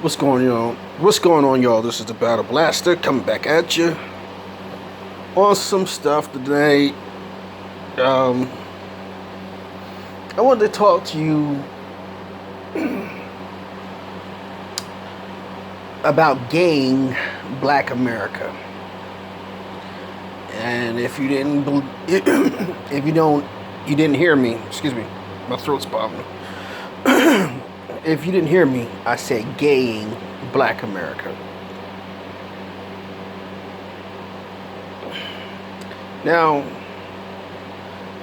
What's going on? What's going on, y'all? This is the Battle Blaster coming back at you on some stuff today. I wanted to talk to you about gaying Black America. And if you didn't hear me. Excuse me, my throat's bothering me. If you didn't hear me, I said gaying Black America. Now,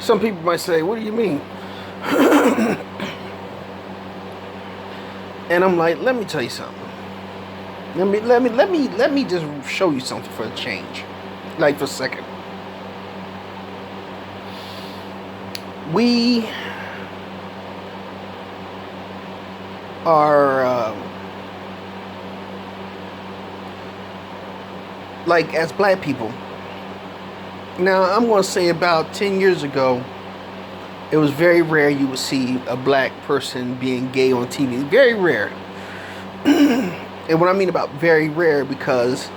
some people might say, "What do you mean?" And I'm like, let me tell you something. Let me just show you something for a change, like for a second. We are like, as Black people. Now, I'm going to say about 10 years ago, it was very rare you would see a Black person being gay on TV. Very rare. And what I mean about very rare, because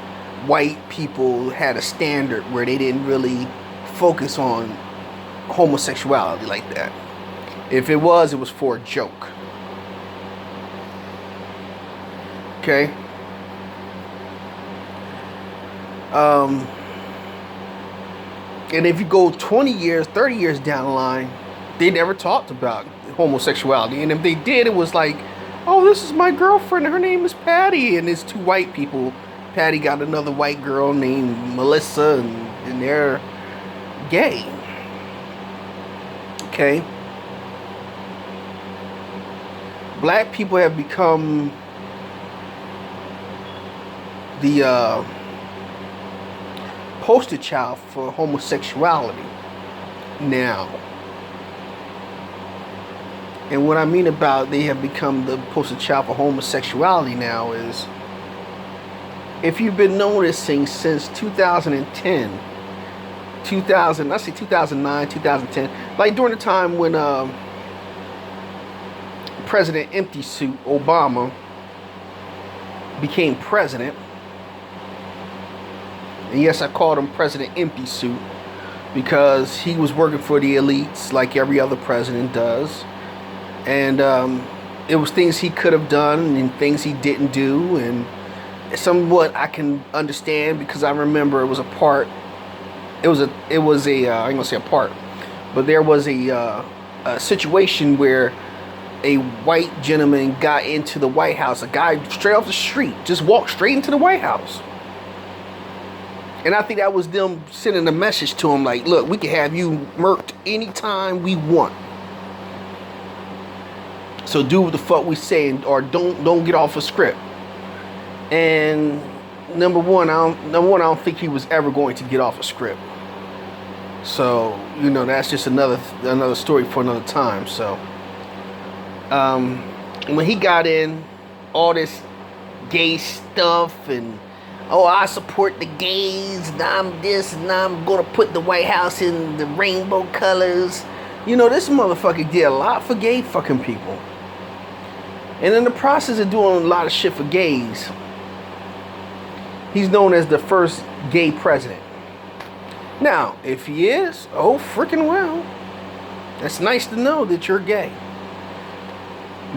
white people had a standard where they didn't really focus on homosexuality like that. If it was for a joke. Okay? And if you go 20 years, 30 years down the line, they never talked about homosexuality. And if they did, it was like, oh, this is my girlfriend, her name is Patty. And it's two white people. Patty got another white girl named Melissa, and they're gay. Okay? Black people have become the poster child for homosexuality now. And what I mean about they have become the poster child for homosexuality now is, if you've been noticing since 2010, 2009, 2010, like during the time when President Empty Suit Obama became president. And yes, I called him President Empty Suit because he was working for the elites like every other president does. And it was things he could have done and things he didn't do. And somewhat I can understand, because I remember it was a part. I ain't gonna say a part, but there was a situation where a white gentleman got into the White House. A guy straight off the street just walked straight into the White House. And I think that was them sending a message to him like, look, we can have you murked anytime we want. So do what the fuck we say, or don't get off a script. And number one, I don't think he was ever going to get off a script. So, that's just another story for another time. So, when he got in, all this gay stuff and, oh, I support the gays, and I'm this, and I'm gonna put the White House in the rainbow colors. This motherfucker did a lot for gay fucking people. And in the process of doing a lot of shit for gays, he's known as the first gay president. Now, if he is, oh freaking well, that's nice to know that you're gay.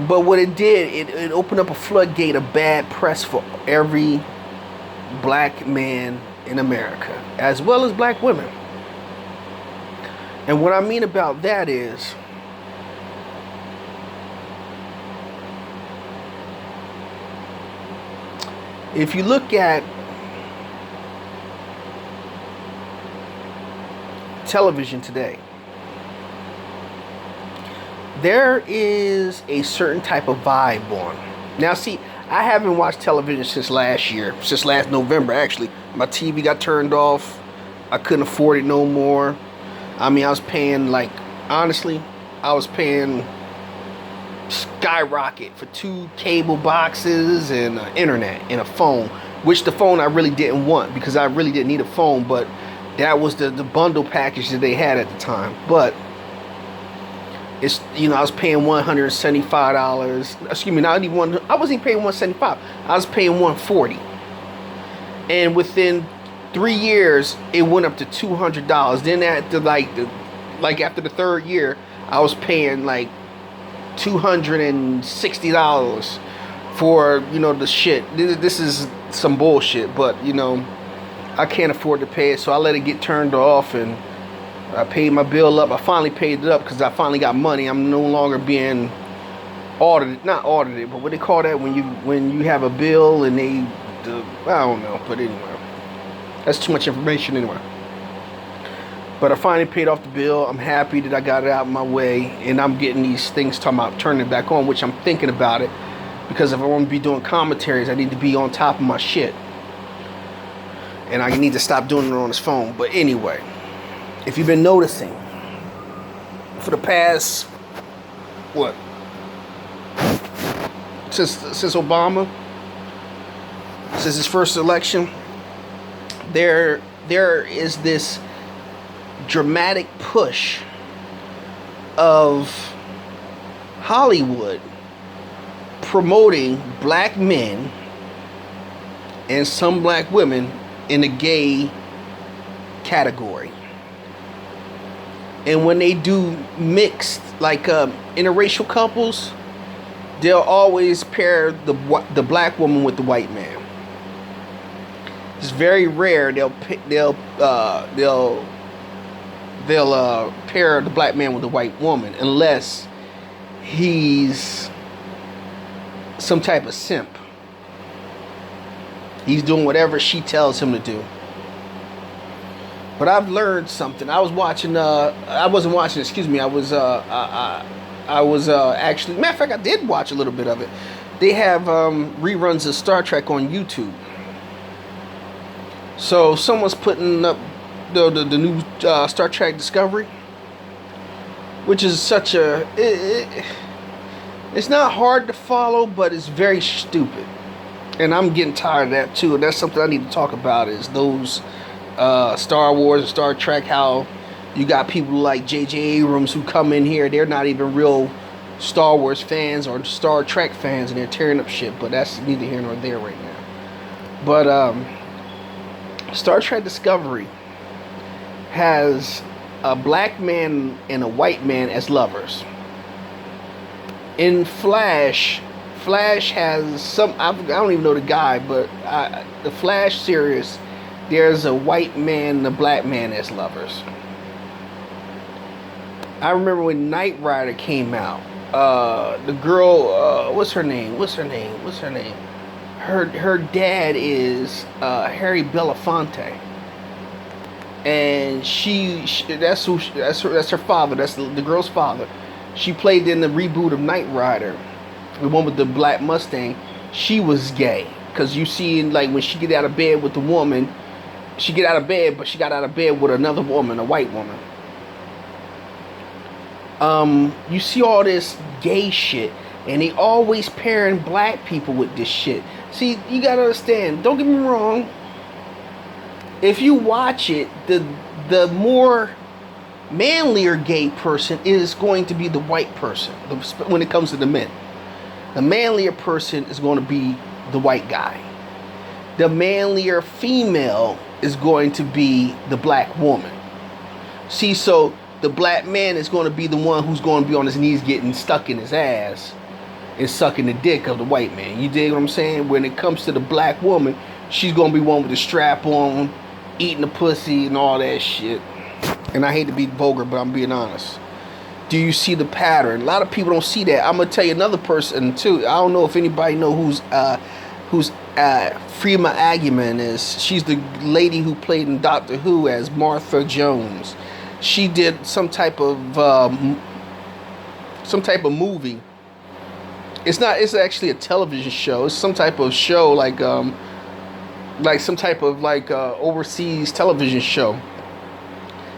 But what it did, it opened up a floodgate of bad press for every Black man in America, as well as Black women. And what I mean about that is, if you look at television today, there is a certain type of vibe on. Now, see, I haven't watched television since last November, actually. My TV got turned off. I couldn't afford it no more. I mean, I was paying, honestly, I was paying skyrocket for 2 cable boxes and internet and a phone, which the phone I really didn't want, because I really didn't need a phone, but that was the bundle package that they had at the time. But It's, I was paying $175. Excuse me, not even one. I wasn't even paying 175. I was paying 140. And within 3 years, it went up to $200. Then after after the third year, I was paying like $260 for the shit. This is some bullshit, but I can't afford to pay it, so I let it get turned off, and I paid my bill up. I finally paid it up because I finally got money. I'm no longer being audited. Not audited, but what they call that when you have a bill and I don't know. But anyway, that's too much information anyway. But I finally paid off the bill. I'm happy that I got it out of my way, and I'm getting these things talking about turning it back on, which I'm thinking about it, because if I want to be doing commentaries, I need to be on top of my shit, and I need to stop doing it on this phone. But anyway. If you've been noticing, for the past, since Obama, since his first election, there is this dramatic push of Hollywood promoting black men and some black women in the gay category. And when they do mixed, like interracial couples, they'll always pair the black woman with the white man. It's very rare they'll pair the black man with the white woman, unless he's some type of simp. He's doing whatever she tells him to do. But I've learned something. I was watching. I wasn't watching. Excuse me. I was actually. Matter of fact, I did watch a little bit of it. They have reruns of Star Trek on YouTube. So someone's putting up the new Star Trek Discovery, which is such a. It's not hard to follow, but it's very stupid, and I'm getting tired of that too. And that's something I need to talk about. Is those. Star Wars and Star Trek, how you got people like J.J. Abrams who come in here, they're not even real Star Wars fans or Star Trek fans, and they're tearing up shit, but that's neither here nor there right now. But Star Trek Discovery has a black man and a white man as lovers. In Flash has some, I don't even know the guy, but the Flash series, there's a white man and a black man as lovers. I remember when Knight Rider came out. The girl, what's her name? Her dad is Harry Belafonte, and that's her father. That's the girl's father. She played in the reboot of Knight Rider, the one with the black Mustang. She was gay, because you see, like, when she get out of bed with the woman. She got out of bed, but she got out of bed with another woman, a white woman. You see all this gay shit, and they always pairing black people with this shit. See, you gotta understand, don't get me wrong. If you watch it, the more manlier gay person is going to be the white person when it comes to the men. The manlier person is going to be the white guy. The manlier female is going to be the black woman. See, so the black man is going to be the one who's going to be on his knees getting stuck in his ass and sucking the dick of the white man. You dig what I'm saying? When it comes to the black woman, she's going to be one with the strap on, eating the pussy and all that shit. And I hate to be vulgar, but I'm being honest. Do you see the pattern? A lot of people don't see that. I'm going to tell you another person too. I don't know if anybody know who's Freema Agyeman is. She's the lady who played in Doctor Who as Martha Jones. She did some type of movie. It's actually a television show. It's some type of show like some type of overseas television show.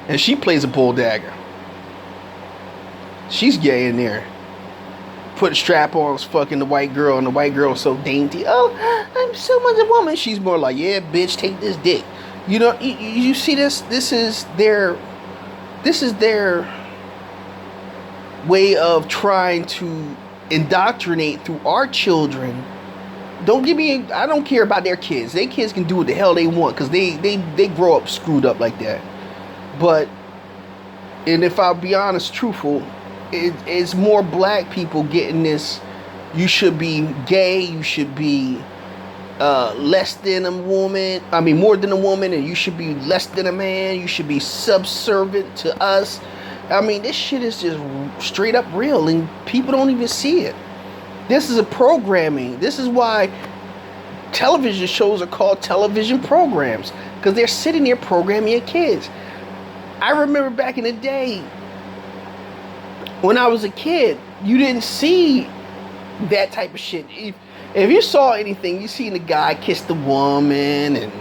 And she plays a bull dagger. She's gay in there. Put strap on, fucking the white girl, and the white girl is so dainty. Oh, I'm so much a woman. She's more like, yeah, bitch, take this dick. You know, you see this? This is their way of trying to indoctrinate through our children. Don't give me. I don't care about their kids. Their kids can do what the hell they want because they grow up screwed up like that. But, and if I'll be honest, truthful, it's more black people getting this. You should be gay. You should be less than a woman. I mean, more than a woman, and you should be less than a man. You should be subservient to us. I mean, this shit is just straight up real, and people don't even see it. This is a programming. This is why television shows are called television programs, because they're sitting there programming your kids. I remember back in the day, when I was a kid, you didn't see that type of shit. If you saw anything, you seen the guy kiss the woman, and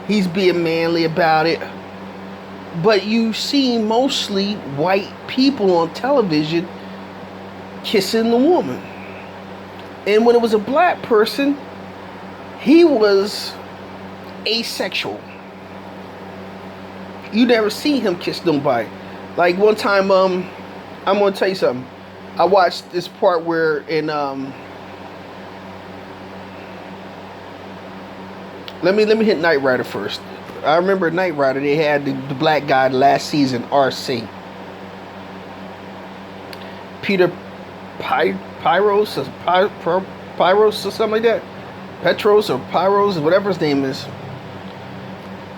he's being manly about it. But you see mostly white people on television kissing the woman. And when it was a black person, he was asexual. You never see him kiss nobody. Like one time, I'm gonna tell you something. I watched this part where in let me hit Knight Rider first. I remember Knight Rider, they had the black guy last season, RC. Peter Pyros or something like that. Petros or Pyros, whatever his name is.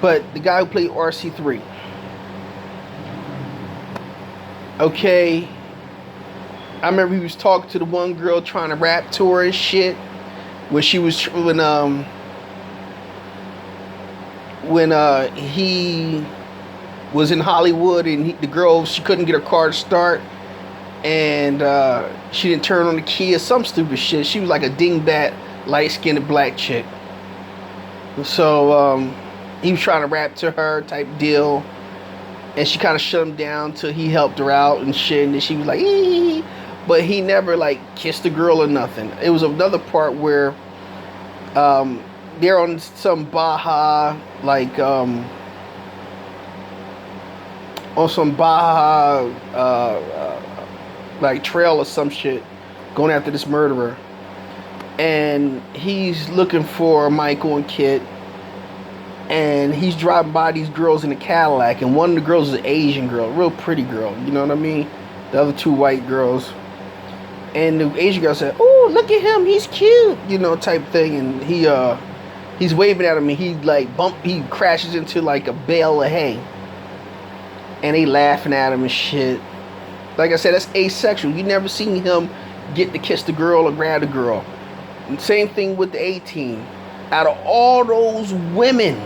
But the guy who played RC3. Okay. I remember he was talking to the one girl trying to rap to her and shit. When he was in Hollywood, and the girl, she couldn't get her car to start, and she didn't turn on the key or some stupid shit. She was like a dingbat, light-skinned black chick. So he was trying to rap to her type deal, and she kind of shut him down till he helped her out and shit, and then she was like, ee. But he never like kissed the girl or nothing. It was another part where they're on some Baja, like on some Baja like trail or some shit, going after this murderer, and he's looking for Michael and Kit, and he's driving by these girls in a Cadillac, and one of the girls is an Asian girl, real pretty girl, you know what I mean? The other two white girls. And the Asian girl said, "Oh, look at him, he's cute," type thing. And he's waving at him, and he crashes into like a bale of hay. And they laughing at him and shit. Like I said, that's asexual. You never seen him get to kiss the girl or grab the girl. And same thing with the 18. Out of all those women,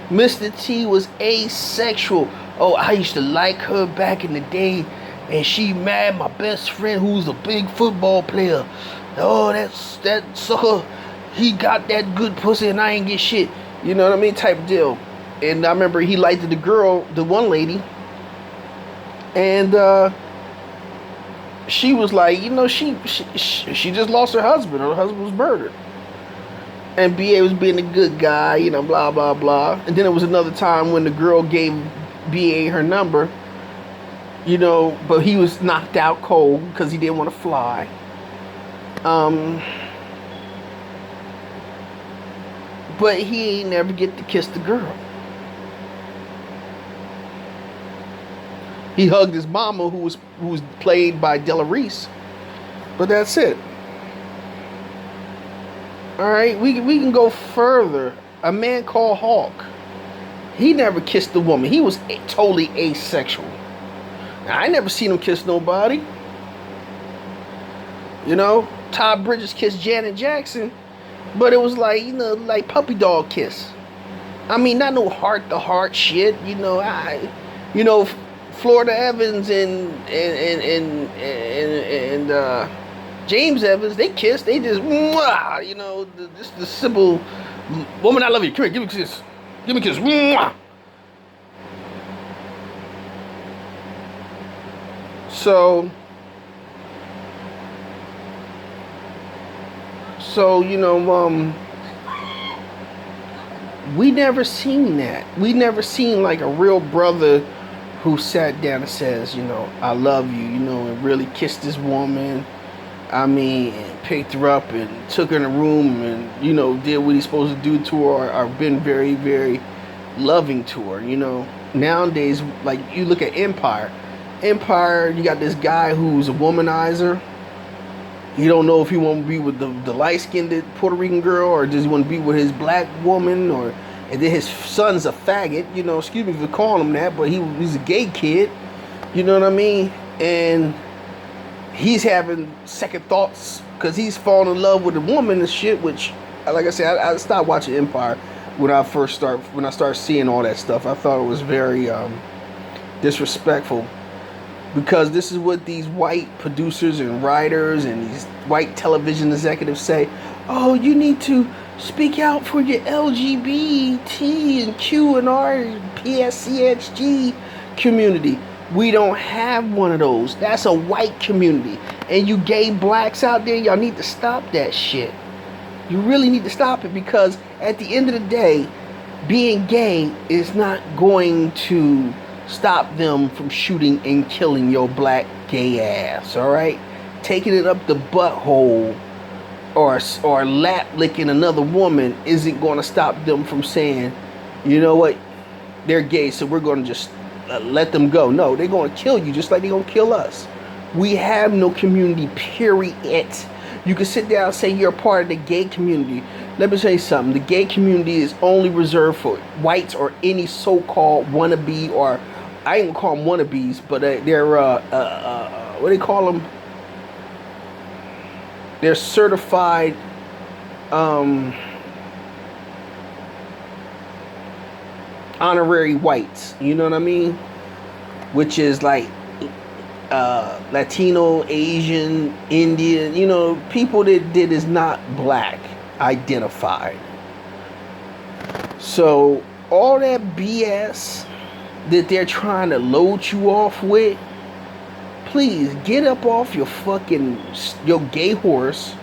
Mr. T was asexual. Oh, I used to like her back in the day, and she married my best friend who's a big football player. Oh, that sucker, he got that good pussy and I ain't get shit. You know what I mean? Type deal. And I remember he liked the girl, the one lady, and she was like, she just lost her husband. Her husband was murdered. And B.A. was being a good guy, blah, blah, blah. And then it was another time when the girl gave B.A. her number, but he was knocked out cold because he didn't want to fly. But he ain't never get to kiss the girl. He hugged his mama, who was played by Della Reese. But that's it. All right, we can go further. A man called Hawk. He never kissed a woman. He was totally asexual. Now, I never seen him kiss nobody. Todd Bridges kissed Janet Jackson, but it was like, like puppy dog kiss. I mean, not no heart-to-heart shit. Florida Evans and James Evans, they kissed. They just, mwah, the simple, woman, I love you. Come here, give me a kiss. Give me a kiss. Mwah. So, we never seen that. We never seen like a real brother who sat down and says, you know, I love you, you know, and really kissed this woman. I mean, and picked her up and took her in a room and, you know, did what he's supposed to do to her, or been very, very loving to her, you know. Nowadays, like, you look at Empire. Empire, you got this guy who's a womanizer. You don't know if he want to be with the light-skinned Puerto Rican girl, or does he want to be with his black woman, or... And then his son's a faggot, you know, excuse me for calling him that, but he's a gay kid, you know what I mean? And he's having second thoughts because he's falling in love with a woman and shit, which, like I said, I stopped watching Empire when I started seeing all that stuff. I thought it was very disrespectful, because this is what these white producers and writers and these white television executives say. Oh, you need to speak out for your LGBT and Q and R and PSCHG community. We don't have one of those. That's a white community. And you gay blacks out there, y'all need to stop that shit. You really need to stop it, because at the end of the day, being gay is not going to stop them from shooting and killing your black gay ass, alright? Taking it up the butthole or lap licking another woman isn't going to stop them from saying, you know what, they're gay, so we're going to just let them go. No, they're going to kill you just like they're going to kill us. We have no community, period. You can sit down and say you're a part of the gay community. Let me tell you something. The gay community is only reserved for whites or any so-called wannabe, or I ain't gonna call them wannabes, but they're what do they call them? They're certified honorary whites. You know what I mean? Which is like Latino, Asian, Indian. You know, people that is not black identified. So all that BS that they're trying to load you off with, please get up off your gay horse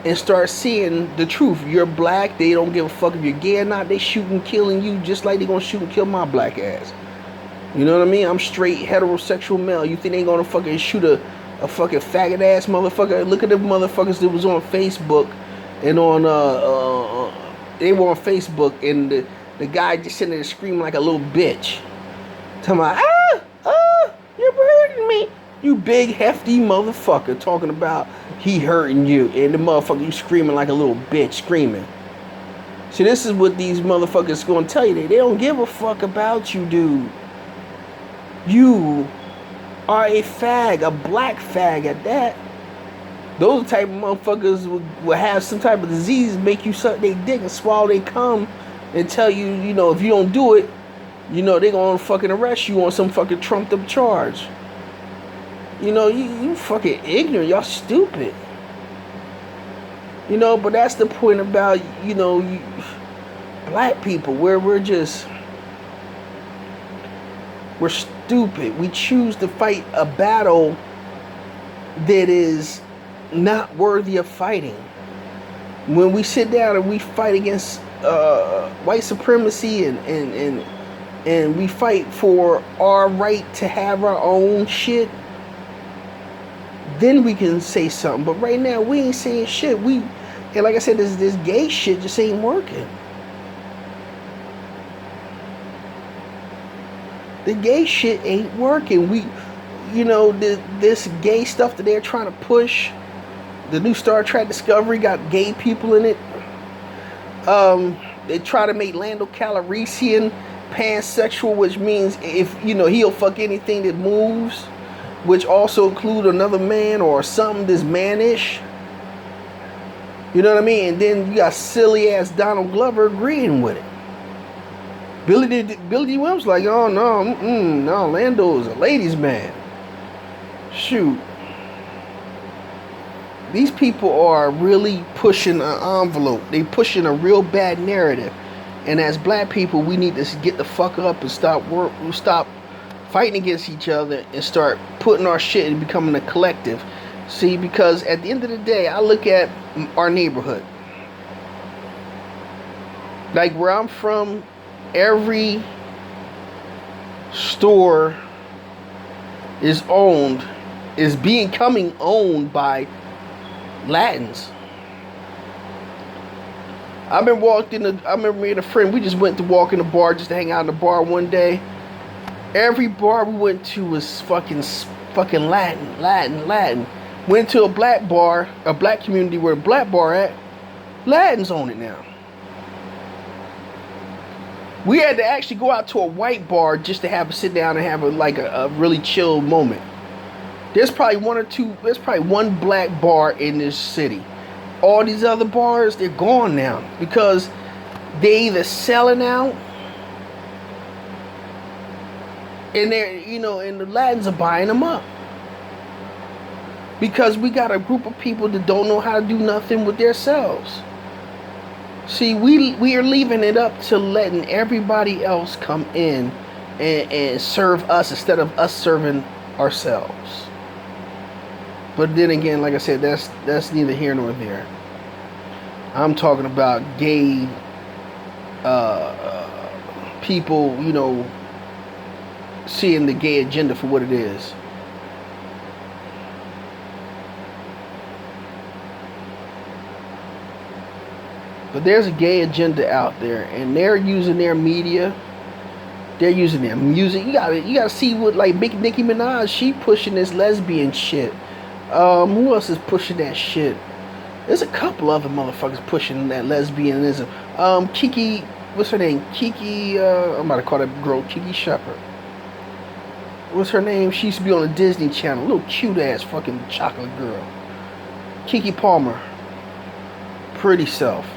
and start seeing the truth. You're black, they don't give a fuck if you're gay or not. They shooting, killing you just like they gonna shoot and kill my black ass. You know what I mean? I'm straight heterosexual male. You think they gonna fucking shoot a fucking faggot ass motherfucker? Look at the motherfuckers that was on Facebook and on they were on Facebook, and the guy just sitting there screaming like a little bitch. Talking about, you're hurting me. You big hefty motherfucker talking about he hurting you, and the motherfucker you screaming like a little bitch screaming. See, this is what these motherfuckers gonna tell you. They don't give a fuck about you, dude. You are a fag, a black fag at that. Those type of motherfuckers will have some type of disease, make you suck their dick and swallow their cum, and tell you, you know, if you don't do it, you know, they gonna fucking arrest you on some fucking trumped up charge. You know, you fucking ignorant. Y'all stupid. You know, but that's the point about, you know, black people, where we're stupid. We choose to fight a battle that is not worthy of fighting. When we sit down and we fight against white supremacy and we fight for our right to have our own shit, then we can say something. But right now we ain't saying shit. And like I said, this gay shit just ain't working. The gay shit ain't working. You know, this gay stuff that they're trying to push. The new Star Trek Discovery got gay people in it. They try to make Lando Calrissian pansexual, which means if, you know, he'll fuck anything that moves, which also include another man or something that's mannish. You know what I mean? And then you got silly ass Donald Glover agreeing with it. Billy D. Williams like, oh no, Lando is a ladies' man. Shoot. These people are really pushing an envelope. They pushing a real bad narrative. And as black people, we need to get the fuck up and stop fighting against each other and start putting our shit and becoming a collective. See, because at the end of the day, I look at our neighborhood. Like where I'm from, every store is becoming owned by Latins. I remember me and a friend, we just went to walk in the bar just to hang out in the bar one day. Every bar we went to was fucking Latin. Went to a black bar, a black community where a black bar at, Latins own it now. We had to actually go out to a white bar just to have a sit down and have a really chill moment. There's probably one black bar in this city. All these other bars, they're gone now because they either selling out and and the Latins are buying them up. Because we got a group of people that don't know how to do nothing with themselves. See, we are leaving it up to letting everybody else come in and serve us instead of us serving ourselves. But then again, like I said, that's neither here nor there. I'm talking about gay people, seeing the gay agenda for what it is. But there's a gay agenda out there, and they're using their media. They're using their music. You gotta see what Nicki Minaj. She pushing this lesbian shit. Who else is pushing that shit? There's a couple other motherfuckers pushing that lesbianism. Kiki, what's her name? Kiki. I'm about to call that girl Kiki Shepard. What's her name? She used to be on the Disney Channel. Little cute ass fucking chocolate girl. Kiki Palmer. Pretty self.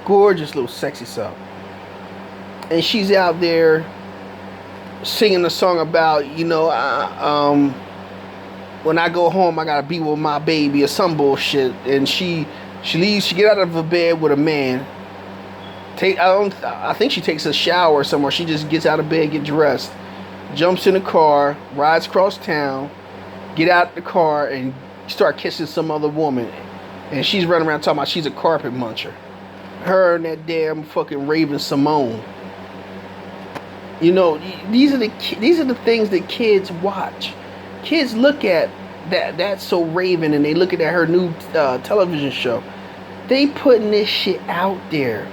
Gorgeous little sexy self. And she's out there singing a song about, when I go home I gotta be with my baby or some bullshit. And she leaves, she get out of her bed with a man. I think she takes a shower somewhere. She just gets out of bed, get dressed, jumps in the car, rides across town, get out the car and start kissing some other woman. And she's running around talking about she's a carpet muncher. Her and that damn fucking Raven Simone. These are the things that kids watch. Kids look at that's so Raven, and they looking at her new television show. They putting this shit out there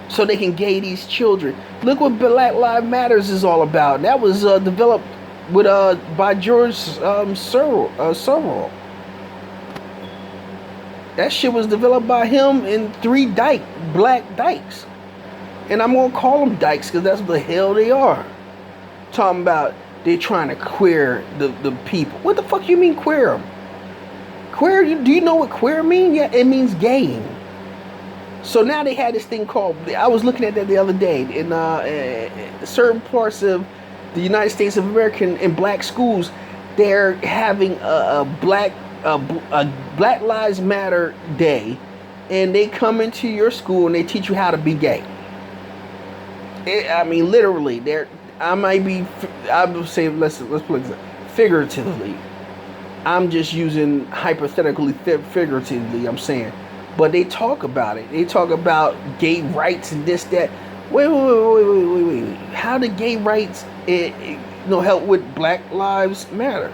so they can gay these children. Look what Black Lives Matters is all about. That was developed by George Soros. That shit was developed by him and 3 black dykes. And I'm going to call them dykes because that's what the hell they are. Talking about they trying to queer the people. What the fuck you mean queer them? Queer, do you know what queer mean? Yeah, it means gay. So now they had this thing called, I was looking at that the other day, in certain parts of the United States of America in black schools, they're having a Black Lives Matter day, and they come into your school and they teach you how to be gay. Literally, I would say let's put it figuratively. I'm just using hypothetically, figuratively. I'm saying, but they talk about it. They talk about gay rights and this, that. Wait. How do gay rights, help with Black Lives Matter?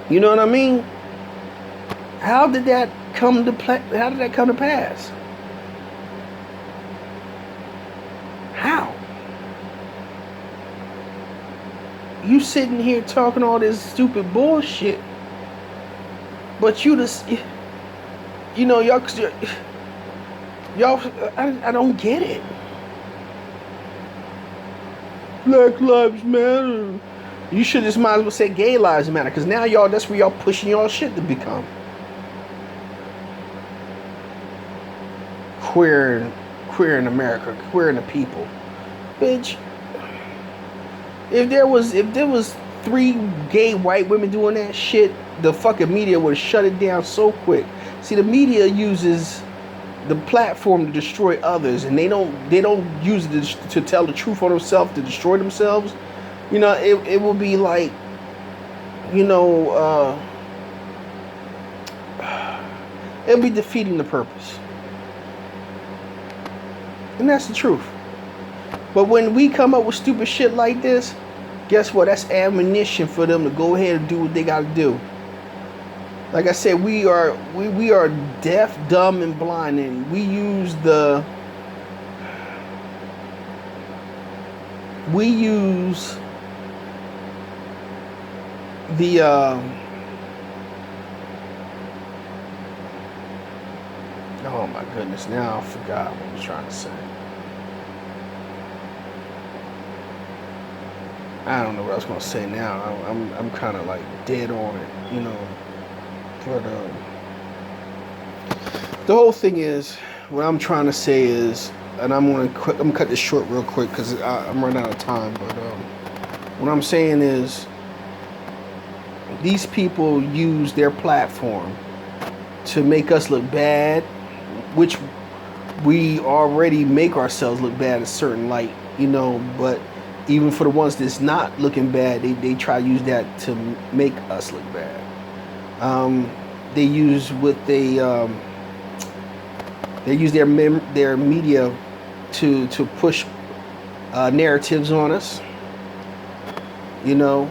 You know what I mean? How did that come to pass? How? You sitting here talking all this stupid bullshit, but y'all, I don't get it. Black Lives Matter. You should just might as well say gay lives matter, because now that's where y'all pushing y'all shit to become. Queer in America, queer in the people. Bitch. If there was 3 gay white women doing that shit, the fucking media would shut it down so quick. See, the media uses the platform to destroy others, and they don't use it to tell the truth on themselves, to destroy themselves. It will be like, it'll be defeating the purpose. And that's the truth. But when we come up with stupid shit like this, guess what? That's ammunition for them to go ahead and do what they gotta do. Like I said, we are deaf, dumb, and blind, and we use the oh my goodness, now I forgot what I was trying to say. I don't know what I was gonna say now. I'm kind of like dead on it, you know. But the whole thing is, what I'm trying to say is, and I'm gonna cut this short real quick because I'm running out of time. But what I'm saying is, these people use their platform to make us look bad, which we already make ourselves look bad in a certain light, you know. But even for the ones that's not looking bad, they try to use that to make us look bad. They use their media to push narratives on us, you know,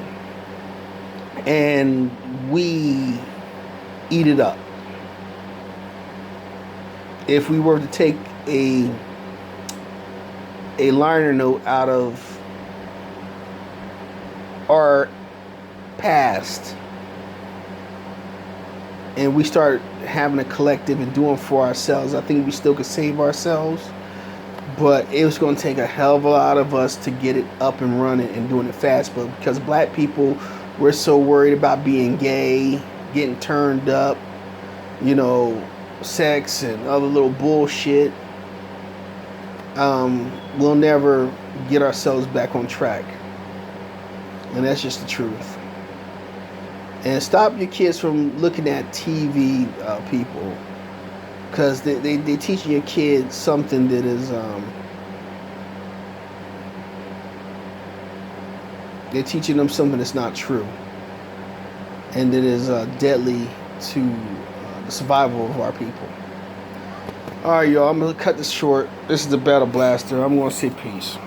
and we eat it up. If we were to take a liner note out of our past and we start having a collective and doing for ourselves, I think we still could save ourselves. But it was going to take a hell of a lot of us to get it up and running and doing it fast. But because black people, we're so worried about being gay, getting turned up, you know, sex and other little bullshit, we'll never get ourselves back on track. And that's just the truth. And stop your kids from looking at TV, people, because they teaching your kids something that is they're teaching them something that's not true, and that is deadly to the survival of our people. All right, y'all, I'm gonna cut this short. This is the Battle Blaster. I'm gonna say peace.